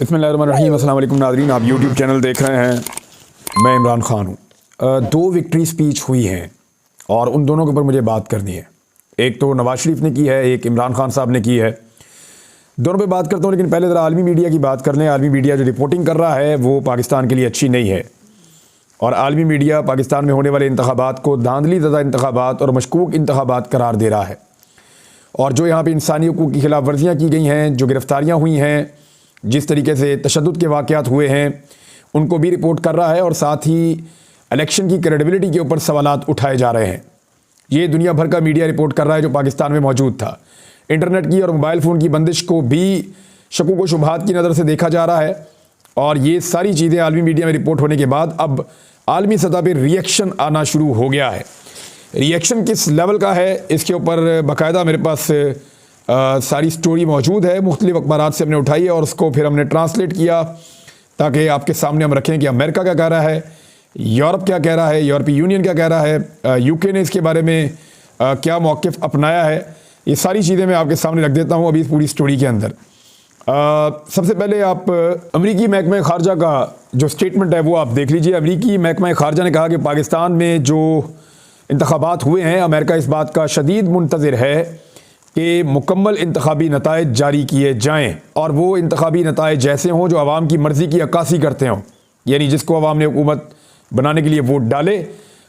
बिस्मिल्लाहिर्रहमानिर्रहीम। अस्सलाम वालेकुम नाज़रीन, आप यूट्यूब चैनल देख रहे हैं। मैं इमरान ख़ान हूँ। दो विक्ट्री स्पीच हुई हैं और उन दोनों के ऊपर मुझे बात करनी है। एक तो नवाज़ शरीफ ने की है, एक इमरान ख़ान साहब ने की है। दोनों पे बात करता हूँ, लेकिन पहले ज़रा आलमी मीडिया की बात कर लें। आलमी मीडिया जो रिपोर्टिंग कर रहा है वो पाकिस्तान के लिए अच्छी नहीं है, और आलमी मीडिया पाकिस्तान में होने वाले इंतखाबात को धांधली ज़दा इंतखाबात और मशकूक इंतखाबात करार दे रहा है। और जो यहाँ पे इंसानी हकूक़ की खिलाफ वर्जियाँ की गई हैं, जो गिरफ़्तारियाँ हुई हैं, जिस तरीके से तशद्दुद के वाक़यात हुए हैं, उनको भी रिपोर्ट कर रहा है। और साथ ही इलेक्शन की क्रेडिबिलिटी के ऊपर सवालात उठाए जा रहे हैं। ये दुनिया भर का मीडिया रिपोर्ट कर रहा है जो पाकिस्तान में मौजूद था। इंटरनेट की और मोबाइल फ़ोन की बंदिश को भी शकूक व शुबहात की नज़र से देखा जा रहा है। और ये सारी चीज़ें आलमी मीडिया में रिपोर्ट होने के बाद अब आलमी सतह पर रिएक्शन आना शुरू हो गया है। रिएक्शन किस लेवल का है, इसके ऊपर बाकायदा मेरे पास सारी स्टोरी मौजूद है। मुख्तलिफ अखबारात से हमने उठाई है और उसको फिर हमने ट्रांसलेट किया ताकि आपके सामने हम रखें कि अमेरिका क्या कह रहा है, यूरोप क्या कह रहा है, यूरोपीय यूनियन क्या कह रहा है, यूके ने इसके बारे में क्या मौक़िफ़ अपनाया है। ये सारी चीज़ें मैं आपके सामने रख देता हूँ अभी इस पूरी स्टोरी के अंदर। सबसे पहले आप अमरीकी महकमा ख़ारजा का जो स्टेटमेंट है वो आप देख लीजिए। अमरीकी महकमा ख़ारजा ने कहा कि पाकिस्तान में जो इंतखाबात हुए हैं, अमेरिका इस बात का शदीद मुंतज़िर है कि मुकम्मल इंतखाबी नताइज जारी किए जाएँ, और वो इंतखाबी नताइज जैसे हों जो आवाम की मर्ज़ी की अक्कासी करते हों। यानी जिसको आवाम ने हुकूमत बनाने के लिए वोट डाले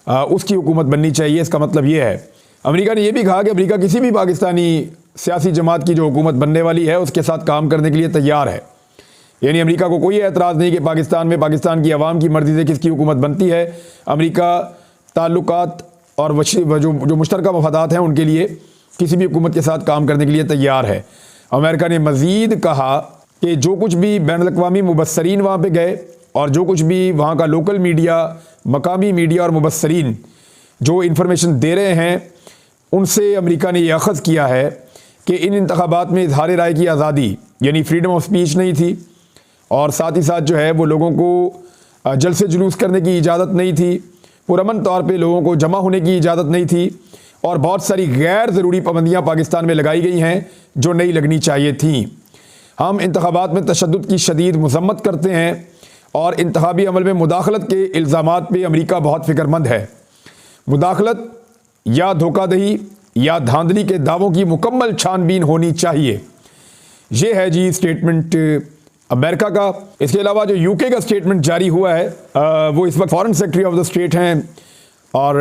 उसकी हुकूमत बननी चाहिए। इसका मतलब ये है। अमेरिका ने यह भी कहा कि अमेरिका किसी भी पाकिस्तानी सियासी जमात की जो हुकूमत बनने वाली है उसके साथ काम करने के लिए तैयार है। यानी अमेरिका को कोई एतराज़ नहीं कि पाकिस्तान में पाकिस्तान की आवाम की मर्ज़ी से किसकी हुकूमत बनती है। अमेरिका ताल्लुकात और जो मुश्तरका मफादात हैं उनके लिए किसी भी हुकूमत के साथ काम करने के लिए तैयार है। अमेरिका ने मज़ीद कहा कि जो कुछ भी बैनुल-अक़वामी मुबस्सरीन वहाँ पे गए और जो कुछ भी वहाँ का लोकल मीडिया, मकामी मीडिया और मुबस्सरीन जो इन्फॉर्मेशन दे रहे हैं, उनसे अमेरिका ने यह अख़ज़ किया है कि इन इंतखाबात में इज़हार राय की आज़ादी यानी फ्रीडम ऑफ स्पीच नहीं थी, और साथ ही साथ जो है वो लोगों को जलसे जुलूस करने की इजाज़त नहीं थी, पुरअमन तौर पे लोगों को जमा होने की इजाज़त नहीं थी, और बहुत सारी गैर ज़रूरी पाबंदियाँ पाकिस्तान में लगाई गई हैं जो नहीं लगनी चाहिए थीं। हम इंतखाबात में तशद्दुद की शदीद मज़म्मत करते हैं और इंतखाबी अमल में मुदाखलत के इल्ज़ामात पे अमेरिका बहुत फ़िक्रमंद है। मुदाखलत या धोखाधड़ी या धांधली के दावों की मुकम्मल छानबीन होनी चाहिए। ये है जी स्टेटमेंट अमेरिका का। इसके अलावा जो यूके का स्टेटमेंट जारी हुआ है वो इस वक्त foreign secretary of the state हैं, और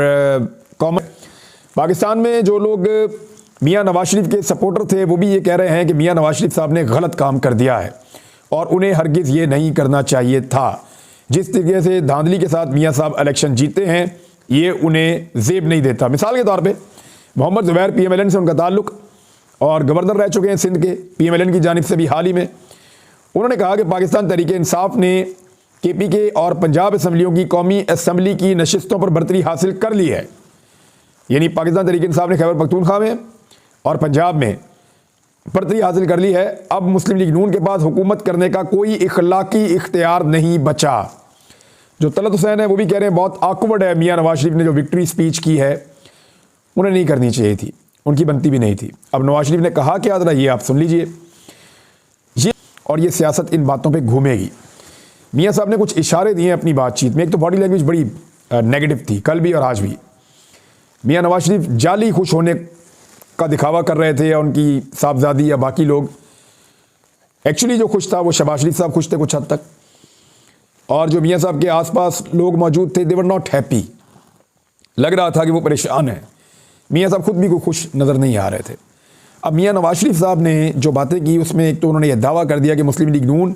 कॉमन पाकिस्तान में जो लोग मियां नवाज शरीफ के सपोर्टर थे वो भी ये कह रहे हैं कि मियां नवाज शरीफ साहब ने गलत काम कर दिया है और उन्हें हरगिज़ ये नहीं करना चाहिए था। जिस तरीके से धांधली के साथ मियां साहब इलेक्शन जीते हैं ये उन्हें ज़ेब नहीं देता। मिसाल के तौर पे मोहम्मद ज़ुबैर PMLN से उनका ताल्लुक़, और गवर्नर रह चुके हैं सिंध के PMLN की जानिब से भी हाल ही में। उन्होंने कहा कि पाकिस्तान तहरीक इंसाफ ने KPK और पंजाब असम्बलियों की कौमी असम्बली की नशिस्तों पर बरतरी हासिल कर ली है। यानी पाकिस्तान तहरीक इंसाफ ने खैबर पख्तूनख्वा में और पंजाब में बरतरी हासिल कर ली है। अब मुस्लिम लीग नून के पास हुकूमत करने का कोई इखलाकी इख्तियार नहीं बचा। जो तलत हुसैन है वो भी कह रहे हैं बहुत आकवर्ड है, मियां नवाज शरीफ ने जो विक्ट्री स्पीच की है उन्हें नहीं करनी चाहिए थी, उनकी बनती भी नहीं थी। अब नवाज शरीफ ने कहा क्या ज़रा ये आप सुन लीजिए। और ये सियासत इन बातों पे घूमेगी। मियां साहब ने कुछ इशारे दिए अपनी बातचीत में। एक तो बॉडी लैंग्वेज बड़ी नेगेटिव थी कल भी और आज भी। मियां नवाज शरीफ जाली खुश होने का दिखावा कर रहे थे, या उनकी साहबजादी या बाकी लोग। एक्चुअली जो खुश था वो शहबाज शरीफ साहब खुश थे कुछ हद तक, और जो मियां साहब के आसपास लोग मौजूद थे दे वर नॉट हैप्पी। लग रहा था कि वो परेशान हैं। मियां साहब खुद भी कोई खुश नज़र नहीं आ रहे थे। अब मियां नवाज शरीफ साहब ने जो बातें की उसमें एक तो उन्होंने यह दावा कर दिया कि मुस्लिम लीग नून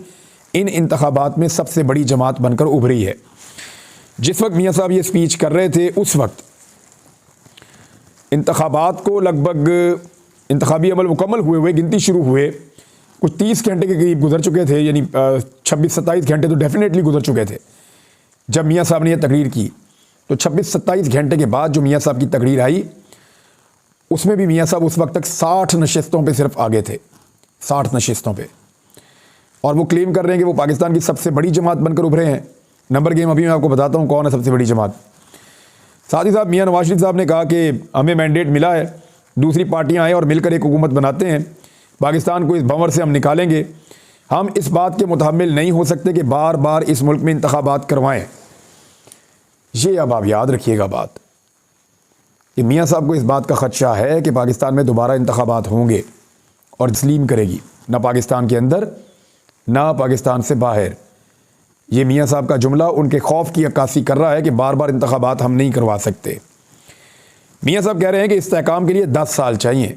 इन इंतखाबात में सबसे बड़ी जमात बनकर उभरी है। जिस वक्त मियां साहब ये स्पीच कर रहे थे उस वक्त इंतखाबात को लगभग इंतखाबी अमल मुकम्मल हुए गिनती शुरू हुए कुछ 30 घंटे के करीब गुजर चुके थे, यानी 26-27 घंटे तो डेफिनेटली गुजर चुके थे जब मियां साहब ने यह तकरीर की। तो 26-27 घंटे के बाद जो मियां साहब की तकरीर आई उसमें भी मियां साहब उस वक्त तक 60 नशिस्तों पे सिर्फ आगे थे, 60 नशिस्तों पे, और वो क्लेम कर रहे हैं कि वो पाकिस्तान की सबसे बड़ी जमात बनकर उभरे हैं। नंबर गेम अभी मैं आपको बताता हूँ कौन है सबसे बड़ी जमात। साथ ही साथ मियां नवाज शरीफ साहब ने कहा कि हमें मैंडेट मिला है, दूसरी पार्टियां आएँ और मिलकर एक हुकूमत बनाते हैं, पाकिस्तान को इस भंवर से हम निकालेंगे। हम इस बात के मुतहम्मिल नहीं हो सकते कि बार बार इस मुल्क में इंतखाबात करवाएं। ये अब आप याद रखिएगा बात कि मियाँ साहब को इस बात का ख़दशा है कि पाकिस्तान में दोबारा इंतखाबात होंगे और तस्लीम करेगी, ना पाकिस्तान के अंदर ना पाकिस्तान से बाहर। ये मियाँ साहब का जुमला उनके खौफ की अक्कासी कर रहा है कि बार बार इंतखाबात हम नहीं करवा सकते। मियाँ साहब कह रहे हैं कि इस्तेहकाम के लिए 10 साल चाहिए।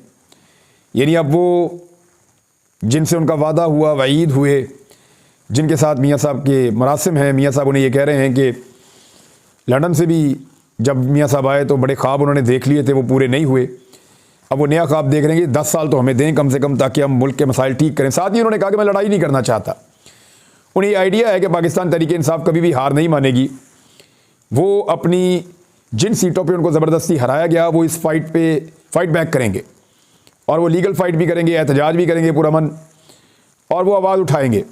यानी अब वो जिनसे उनका वादा हुआ, वईद हुए, जिनके साथ मियाँ साहब के मरासिम हैं, मियाँ साहब उन्हें ये कह रहे हैं कि लंदन से भी जब मियाँ साहब आए तो बड़े ख्वाब उन्होंने देख लिए थे, वो पूरे नहीं हुए। अब वो नया ख्वाब देख रहे हैं कि 10 साल तो हमें दें कम से कम, ताकि हम मुल्क के मसाइल ठीक करें। साथ ही उन्होंने कहा कि मैं लड़ाई नहीं करना चाहता। उन्हें आइडिया है कि पाकिस्तान तहरीक इंसाफ कभी भी हार नहीं मानेगी। वो अपनी जिन सीटों पे उनको ज़बरदस्ती हराया गया, वो इस फाइट बैक करेंगे और वो लीगल फाइट भी करेंगे, एहतजाज भी करेंगे पुरअमन, और वो आवाज़ उठाएंगे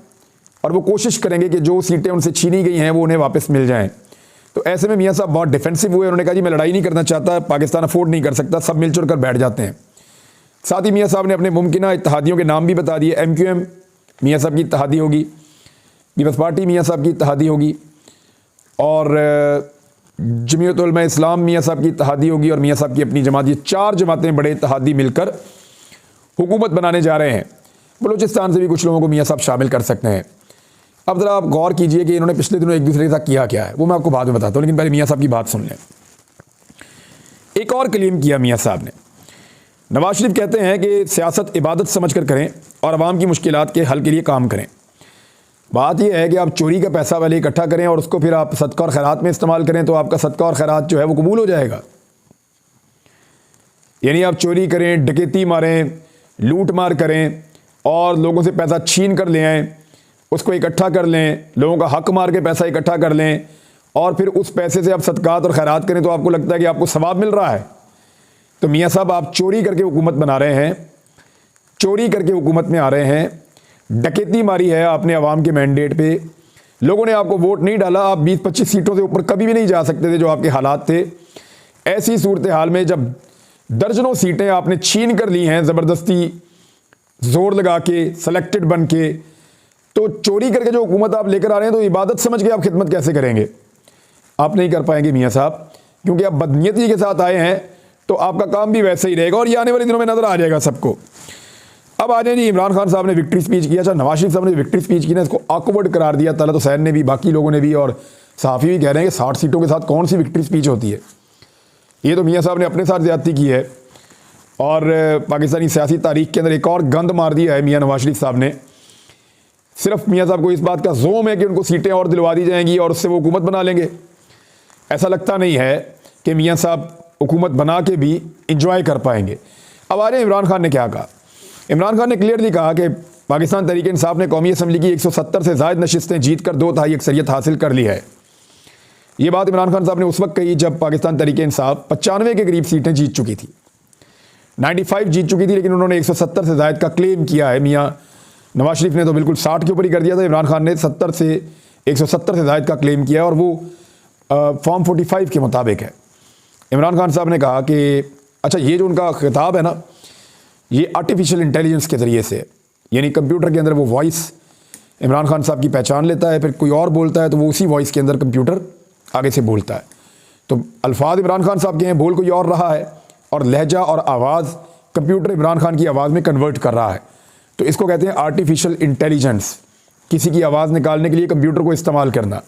और वो कोशिश करेंगे कि जो सीटें उनसे छीनी गई हैं वो उन्हें वापस मिल जाएं। तो ऐसे में मियाँ साहब बहुत डिफेंसिव हुए। उन्होंने कहा जी मैं लड़ाई नहीं करना चाहता, पाकिस्तान अफोर्ड नहीं कर सकता, सब मिलजुल कर बैठ जाते हैं। साथ ही मियाँ साहब ने अपने मुमकिन इत्तेहादियों के नाम भी बता दिए। MQM मियाँ साहब की इत्तेहादी होगी, पीपल्स पार्टी मियाँ साहब की इत्तेहादी होगी, और जमीयत उलमा इस्लाम मियाँ साहब की इत्तेहादी होगी, और मियाँ साहब की अपनी जमात। ये 4 जमातें बड़े इत्तेहादी मिलकर हुकूमत बनाने जा रहे हैं। बलूचिस्तान से भी कुछ लोगों को मियाँ साहब शामिल कर सकते हैं। अब ज़रा आप गौर कीजिए कि इन्होंने पिछले दिनों एक दूसरे के साथ किया क्या है, वो मैं आपको बाद में बताता हूँ, लेकिन पहले मियाँ साहब की बात सुन लें। एक और क्लेम किया मियाँ साहब ने। नवाज शरीफ कहते हैं कि सियासत इबादत समझ कर करें और आवाम की मुश्किलात के हल के लिए काम करें। बात यह है कि आप चोरी का पैसा पहले इकट्ठा करें और उसको फिर आप सदका और खैरात में इस्तेमाल करें, तो आपका सदका और खैरात जो है वो कबूल हो जाएगा। यानी आप चोरी करें, डकैती मारें, लूट मार करें और लोगों से पैसा छीन कर ले आएँ, उसको इकट्ठा कर लें, लोगों का हक मार के पैसा इकट्ठा कर लें और फिर उस पैसे से आप सदकात और खैरात करें, तो आपको लगता है कि आपको सवाब मिल रहा है। तो मियाँ साहब आप चोरी करके हुकूमत बना रहे हैं, चोरी करके हुकूमत में आ रहे हैं, डकैती मारी है आपने अवाम के मैंडेट पे। लोगों ने आपको वोट नहीं डाला, आप 20-25 सीटों से ऊपर कभी भी नहीं जा सकते थे जो आपके हालात थे। ऐसी सूरत हाल में जब दर्जनों सीटें आपने छीन कर ली हैं ज़बरदस्ती जोर लगा के, सेलेक्टेड बन के, तो चोरी करके जो हुकूमत आप लेकर आ रहे हैं, तो इबादत समझ के आप खिदमत कैसे करेंगे? आप नहीं कर पाएंगे मियाँ साहब, क्योंकि आप बदनीयती के साथ आए हैं, तो आपका काम भी वैसे ही रहेगा और ये आने वाले दिनों में नजर आ जाएगा सबको। अब आ जाए जी, इमरान खान साहब ने विक्ट्री स्पीच किया। अच्छा, नवाज शरीफ साहब ने विक्ट्री स्पीच की ना, इसको ऑकवर्ड करार दिया। तलत हुसैन ने भी, बाकी लोगों ने भी, और सहाफ़ी भी कह रहे हैं कि 60 सीटों के साथ कौन सी विक्ट्री स्पीच होती है। ये तो मियाँ साहब ने अपने साथ ज़्यादती की है और पाकिस्तानी सियासी तारीख के अंदर एक और गंद मार दिया है मियाँ नवाज शरीफ साहब ने। सिर्फ मियाँ साहब को इस बात का ज़ोम है कि उनको सीटें और दिलवा दी जाएंगी और उससे वो हुकूमत बना लेंगे। ऐसा लगता नहीं है कि मियाँ साहब हुकूमत बना के भी इंजॉय कर पाएंगे। अब आ रहे हैं इमरान खान ने क्या कहा। इमरान खान ने क्लियरली कहा कि पाकिस्तान तहरीक इंसाफ ने कौमी असम्बली की 170 से ज़ायद नशिस्तें जीत कर 2/3 अक्सरियत हासिल कर ली है। ये बात इमरान खान साहब ने उस वक्त कही जब पाकिस्तान तहरीक इंसाफ 95 के करीब सीटें जीत चुकी थी, 95 जीत चुकी थी, लेकिन उन्होंने 170 से ज़ायद का क्लेम किया है। मियाँ नवाज शरीफ ने तो बिल्कुल 60 के ऊपर ही कर दिया था, इमरान खान ने 170 से ज़ायद का क्लेम किया और वो फॉर्म 45 के मुताबिक है। इमरान खान साहब ने कहा कि अच्छा, ये जो उनका खिताब है ना, ये आर्टिफिशियल इंटेलिजेंस के ज़रिए से, यानी कंप्यूटर के अंदर वो वॉइस इमरान खान साहब की पहचान लेता है, फिर कोई और बोलता है तो वो उसी वॉइस के अंदर कंप्यूटर आगे से बोलता है। तो अल्फाज इमरान खान साहब के हैं, बोल कोई और रहा है, और लहजा और आवाज़ कंप्यूटर इमरान खान की आवाज़ में कन्वर्ट कर रहा है। तो इसको कहते हैं आर्टिफिशियल इंटेलिजेंस, किसी की आवाज़ निकालने के लिए कंप्यूटर को इस्तेमाल करना।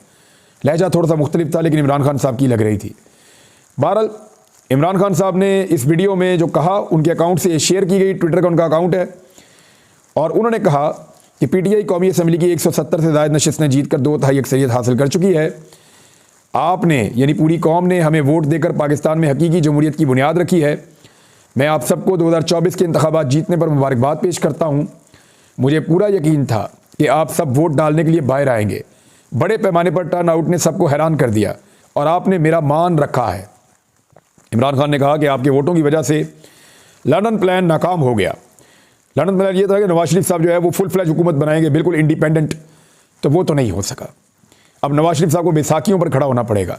लहजा थोड़ा सा मुख्तलिफ था, लेकिन इमरान खान साहब की लग रही थी। बहरहाल इमरान खान साहब ने इस वीडियो में जो कहा, उनके अकाउंट से शेयर की गई, ट्विटर का उनका अकाउंट है, और उन्होंने कहा कि PTI कौमी असम्बली की 170 से ज़ायद नशिस्तें जीत कर 2/3 अक्सरियत हासिल कर चुकी है। आपने यानी पूरी कौम ने हमें वोट देकर पाकिस्तान में हकीकी जमहूरियत की बुनियाद रखी है। मैं आप सबको 2024 के इंतखाबात जीतने पर मुबारकबाद पेश करता हूँ। मुझे पूरा यकीन था कि आप सब वोट डालने के लिए बाहर आएंगे। बड़े पैमाने पर टर्न आउट ने सबको हैरान कर दिया और आपने मेरा मान रखा है। इमरान खान ने कहा कि आपके वोटों की वजह से लंदन प्लान नाकाम हो गया। लंदन प्लान ये था कि नवाज शरीफ साहब जो है वो फुल फ्लैज हुकूमत बनाएंगे, बिल्कुल इंडिपेंडेंट, तो वो तो नहीं हो सका। अब नवाज शरीफ साहब को बैसाखियों पर खड़ा होना पड़ेगा।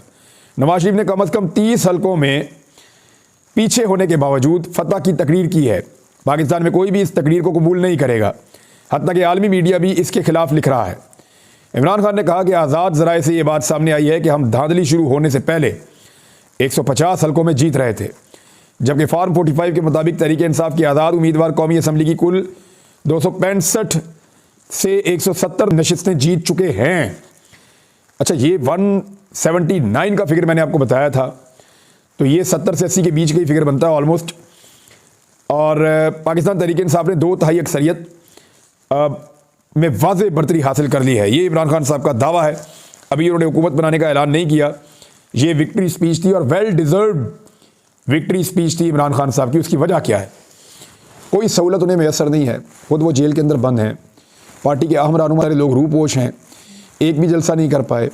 नवाज शरीफ ने कम से कम 30 हलकों में पीछे होने के बावजूद फतह की तकरीर की है। पाकिस्तान में कोई भी इस तकरीर को कबूल नहीं करेगा। हत्ता कि आलमी मीडिया भी इसके खिलाफ लिख रहा है। इमरान खान ने कहा कि आज़ाद ज़राए से ये बात सामने आई है कि हम धांधली शुरू होने से पहले 150 हलकों में जीत रहे थे, जबकि फॉर्म 45 के मुताबिक तहरीक इंसाफ के आज़ाद उम्मीदवार कौमी असम्बली की कुल 265 से 170 नशिस्तें जीत चुके हैं। अच्छा, ये 179 का फिगर मैंने आपको बताया था, तो ये 70 से 80 के बीच का ही फिगर बनता है ऑलमोस्ट। और पाकिस्तान तहरीक इंसाफ ने 2/3 अक्सरियत में वाज़ेह बरतरी हासिल कर ली है। ये इमरान खान साहब का दावा है। अभी उन्होंने हुकूमत बनाने का ऐलान नहीं किया। ये विक्ट्री स्पीच थी और वेल डिज़र्व्ड विक्ट्री स्पीच थी इमरान खान साहब की। उसकी वजह क्या है? कोई सहूलत उन्हें मैसर नहीं है, खुद वो जेल के अंदर बंद हैं। पार्टी के अहम रहनुमा सारे लोग रूपोश हैं, एक भी जलसा नहीं कर पाए,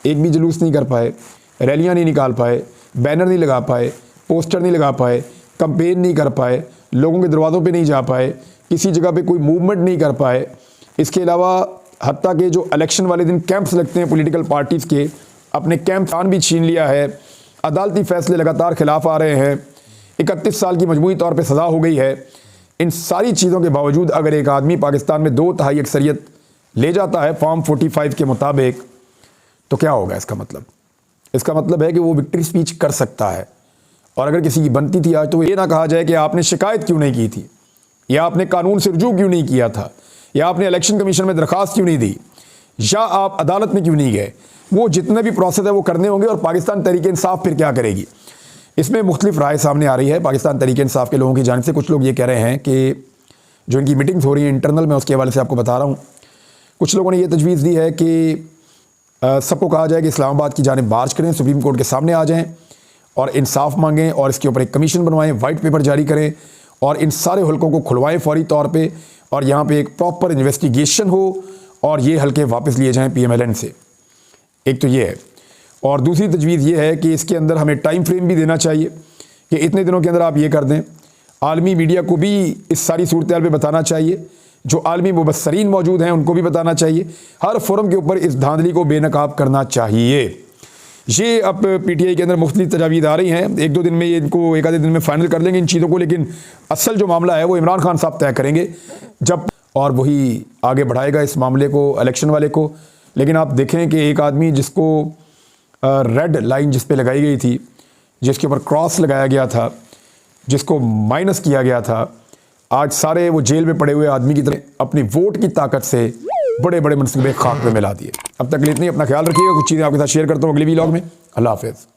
एक भी जुलूस नहीं कर पाए, रैलियां नहीं निकाल पाए, बैनर नहीं लगा पाए, पोस्टर नहीं लगा पाए, कंपेन नहीं कर पाए, लोगों के दरवाज़ों पे नहीं जा पाए, किसी जगह पे कोई मूवमेंट नहीं कर पाए। इसके अलावा हत्ता के जो इलेक्शन वाले दिन कैंप्स लगते हैं पॉलिटिकल पार्टीज़ के, अपने कैंप भी छीन लिया है। अदालती फैसले लगातार खिलाफ आ रहे हैं। 31 साल की मजमूई तौर पर सज़ा हो गई है। इन सारी चीज़ों के बावजूद अगर एक आदमी पाकिस्तान में 2/3 अक्सरियत ले जाता है फॉर्म 45 के मुताबिक, तो क्या होगा इसका मतलब? इसका मतलब है कि वो विक्ट्री स्पीच कर सकता है। और अगर किसी की बनती थी आज, तो ये ना कहा जाए कि आपने शिकायत क्यों नहीं की थी, या आपने कानून से रुजू क्यों नहीं किया था, या आपने इलेक्शन कमीशन में दरख्वास्त क्यों नहीं दी, या आप अदालत में क्यों नहीं गए। वो जितने भी प्रोसेस है वो करने होंगे। और पाकिस्तान तहरीक इंसाफ फिर क्या करेगी? इसमें मुख्तलिफ राय सामने आ रही है पाकिस्तान तहरीक इंसाफ के लोगों की जानिब से। कुछ लोग ये कह रहे हैं कि जो इनकी मीटिंग्स हो रही हैं इंटरनल, मैं उसके हवाले से आपको बता रहा हूँ। कुछ लोगों ने ये तजवीज़ दी है कि सबको कहा जाए कि इस्लामाबाद की जानिब मार्च करें, सुप्रीम कोर्ट के सामने आ जाएं और इंसाफ मांगें और इसके ऊपर एक कमीशन बनवाएं, वाइट पेपर जारी करें और इन सारे हल्कों को खुलवाएं फौरी तौर पे, और यहाँ पे एक प्रॉपर इन्वेस्टिगेशन हो और ये हल्के वापस लिए जाएं PMLN से। एक तो ये है। और दूसरी तजवीज़ ये है कि इसके अंदर हमें टाइम फ्रेम भी देना चाहिए कि इतने दिनों के अंदर आप ये कर दें। आलमी मीडिया को भी इस सारी सूरत हाल पे बताना चाहिए, जो आलमी मुबस्सरीन मौजूद हैं उनको भी बताना चाहिए। हर फोरम के ऊपर इस धांधली को बेनकाब करना चाहिए। ये अब PTI के अंदर मुख्तलिफ तजावीज़ आ रही हैं। 1-2 दिन में ये इनको एक आधे दिन में फाइनल कर लेंगे इन चीज़ों को, लेकिन असल जो मामला है वो इमरान खान साहब तय करेंगे जब, और वही आगे बढ़ाएगा इस मामले को, इलेक्शन वाले को। लेकिन आप देखें कि एक आदमी जिसको रेड लाइन जिस पे लगाई गई थी, जिसके ऊपर क्रॉस लगाया गया था, जिसको माइनस किया गया था, आज सारे वो जेल में पड़े हुए आदमी की तरह अपनी वोट की ताकत से बड़े बड़े मनसूबे खाक पे मिला दिए। अब तक के लिए इतनी, अपना ख्याल रखिएगा। कुछ चीज़ें आपके साथ शेयर करता हूँ अगले व्लॉग में। अल्लाह हाफ़िज़।